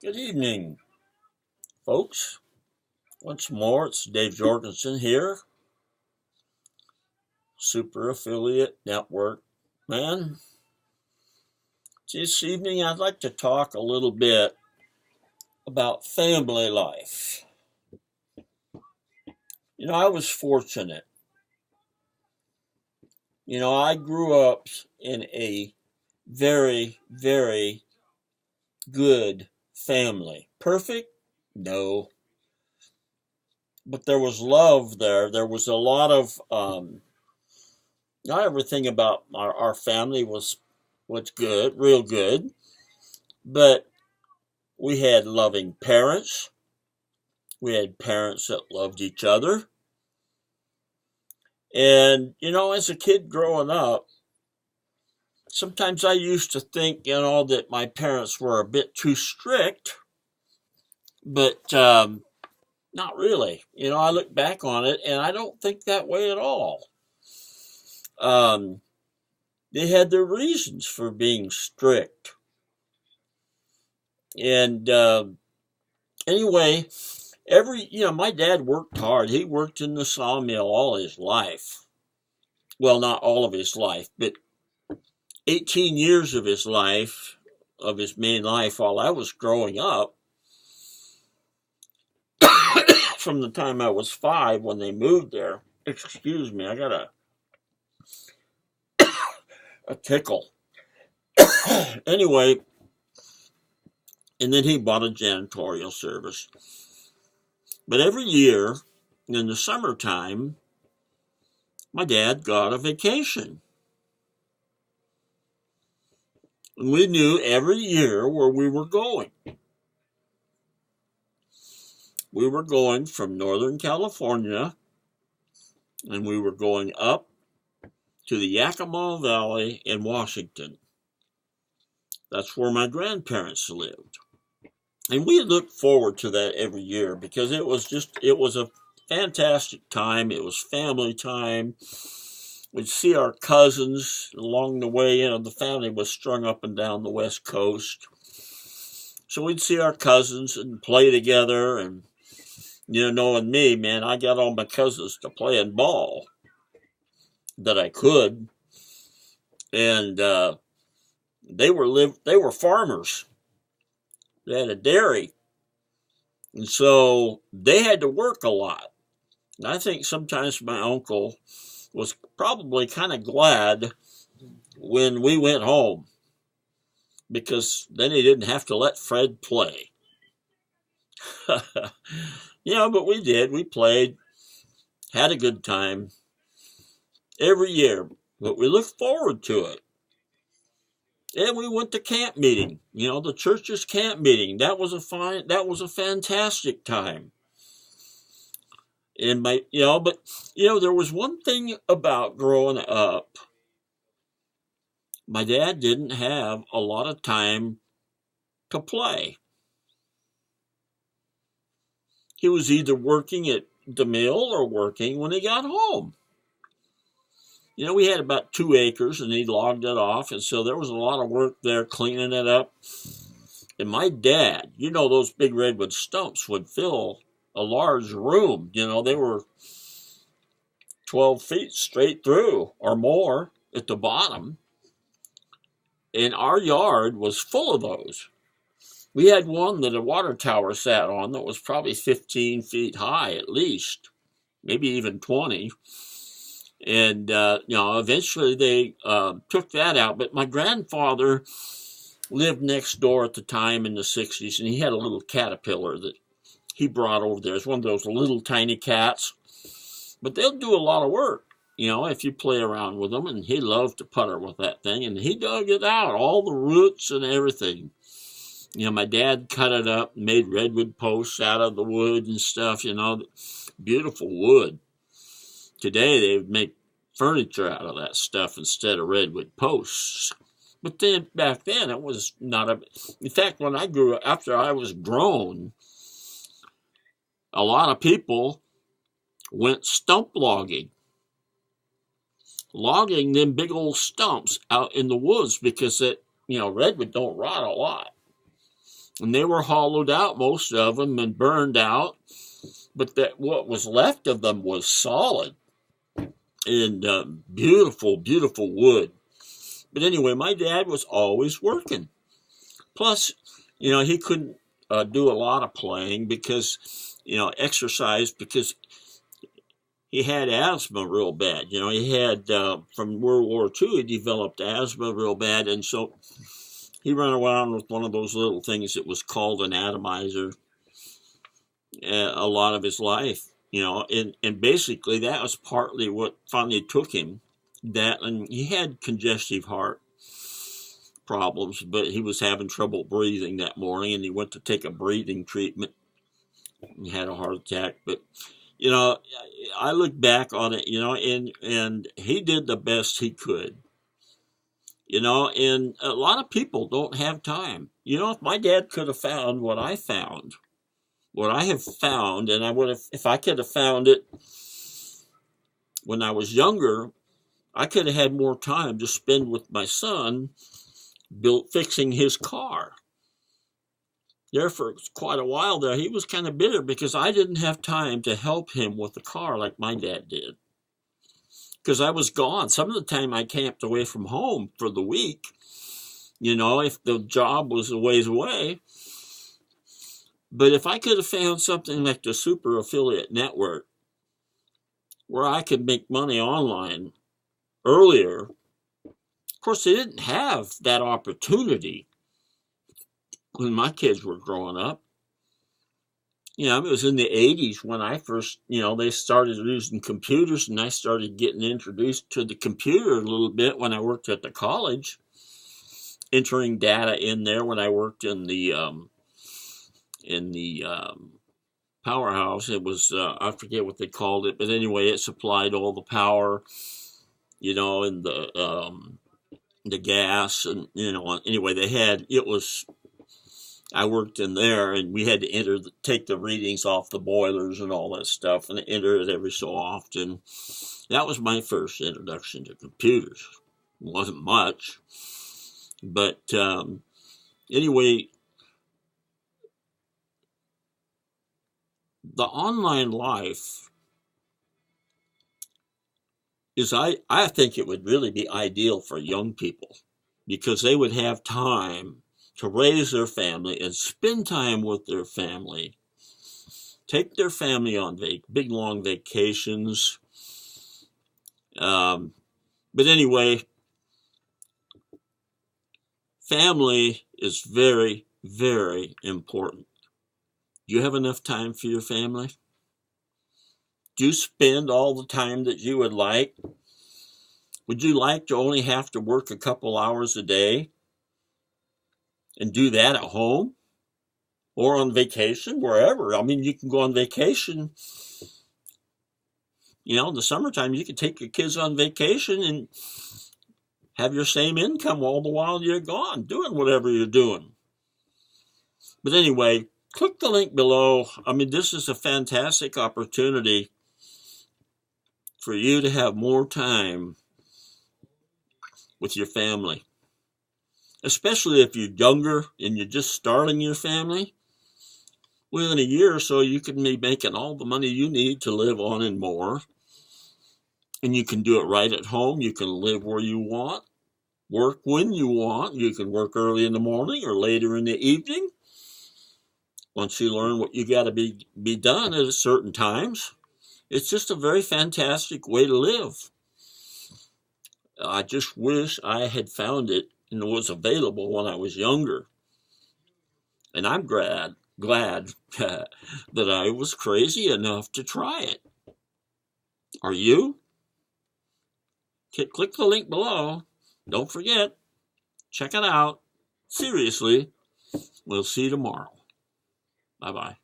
Good evening, folks. Once more, it's Dave Jorgensen here, Super Affiliate Network man. This evening, I'd like to talk a little bit about family life. I was fortunate. I grew up in a very, very good family. Perfect? No. But there was love there. There was a lot of not everything about our family was good, real good, but we had loving parents. We had parents that loved each other. And, as a kid growing up, sometimes I used to think, that my parents were a bit too strict, but not really. I look back on it and I don't think that way at all. They had their reasons for being strict. And anyway, my dad worked hard. He worked in the sawmill all his life. Well, not all of his life, but 18 years of his life, of his main life while I was growing up, from the time I was 5 when they moved there. Excuse me, I got a tickle. Anyway, and then he bought a janitorial service. But every year, in the summertime, my dad got a vacation. And we knew every year where we were going. We were going from Northern California, and we were going up to the Yakima Valley in Washington. That's where my grandparents lived. And we looked forward to that every year because it was a fantastic time. It was family time. We'd see our cousins along the way. The family was strung up and down the West Coast. So we'd see our cousins and play together. And, knowing me, man, I got all my cousins to playing ball that I could. And they were farmers. They had a dairy. And so they had to work a lot. And I think sometimes my uncle was probably kind of glad when we went home, because then he didn't have to let Fred play. But we did. We played, had a good time every year, but we looked forward to it. And we went to camp meeting, the church's camp meeting. That was a fantastic time. And there was one thing about growing up. My dad didn't have a lot of time to play. He was either working at the mill or working when he got home. We had about 2 acres and he logged it off. And so there was a lot of work there cleaning it up. And my dad, those big redwood stumps would fill a large room. They were 12 feet straight through or more at the bottom. And our yard was full of those. We had one that a water tower sat on that was probably 15 feet high at least, maybe even 20. And, eventually they took that out. But my grandfather lived next door at the time in the 60s, and he had a little Caterpillar that he brought over there. It's one of those little tiny cats. But they'll do a lot of work, if you play around with them. And he loved to putter with that thing. And he dug it out, all the roots and everything. My dad cut it up and made redwood posts out of the wood and stuff, beautiful wood. Today they would make furniture out of that stuff instead of redwood posts. But then back then it was not in fact, when I grew up, after I was grown, a lot of people went stump logging them big old stumps out in the woods because redwood don't rot a lot. And they were hollowed out, most of them, and burned out. But that what was left of them was solid and beautiful, beautiful wood. But anyway, my dad was always working. Plus, he couldn't do a lot of playing because, exercise, because he had asthma real bad. He had, from World War II, he developed asthma real bad. And so he ran around with one of those little things that was called an atomizer a lot of his life. And basically that was partly what finally took him. That, and he had congestive heart problems, but he was having trouble breathing that morning, and he went to take a breathing treatment. He had a heart attack. But I look back on it, and he did the best he could. And a lot of people don't have time. If my dad could have found what I found, what I have found, and I would have, if I could have found it when I was younger, I could have had more time to spend with my son fixing his car. There for quite a while there, he was kind of bitter because I didn't have time to help him with the car like my dad did. Because I was gone. Some of the time I camped away from home for the week, if the job was a ways away. But if I could have found something like the Super Affiliate Network, where I could make money online earlier, of course, they didn't have that opportunity when my kids were growing up. It was in the 80s when I first, they started using computers, and I started getting introduced to the computer a little bit when I worked at the college, entering data in there when I worked in the powerhouse. It was, I forget what they called it, but anyway, it supplied all the power, and the gas, and, anyway, I worked in there, and we had to take the readings off the boilers and all that stuff, and enter it every so often. That was my first introduction to computers. It wasn't much, but anyway, the online life is, I think it would really be ideal for young people, because they would have time to raise their family and spend time with their family, take their family on big long vacations. But anyway, family is very, very important. Do you have enough time for your family? Do you spend all the time that you would like? Would you like to only have to work a couple hours a day and do that at home or on vacation, wherever? I mean, you can go on vacation. In the summertime, you can take your kids on vacation and have your same income all the while you're gone, doing whatever you're doing. But anyway, click the link below. I mean, this is a fantastic opportunity for you to have more time with your family. Especially if you're younger and you're just starting your family. Within a year or so, you can be making all the money you need to live on and more. And you can do it right at home. You can live where you want, work when you want. You can work early in the morning or later in the evening. Once you learn what you got to be done at certain times. It's just a very fantastic way to live. I just wish I had found it and it was available when I was younger. And I'm glad that I was crazy enough to try it. Are you? Click the link below. Don't forget. Check it out. Seriously. We'll see you tomorrow. Bye-bye.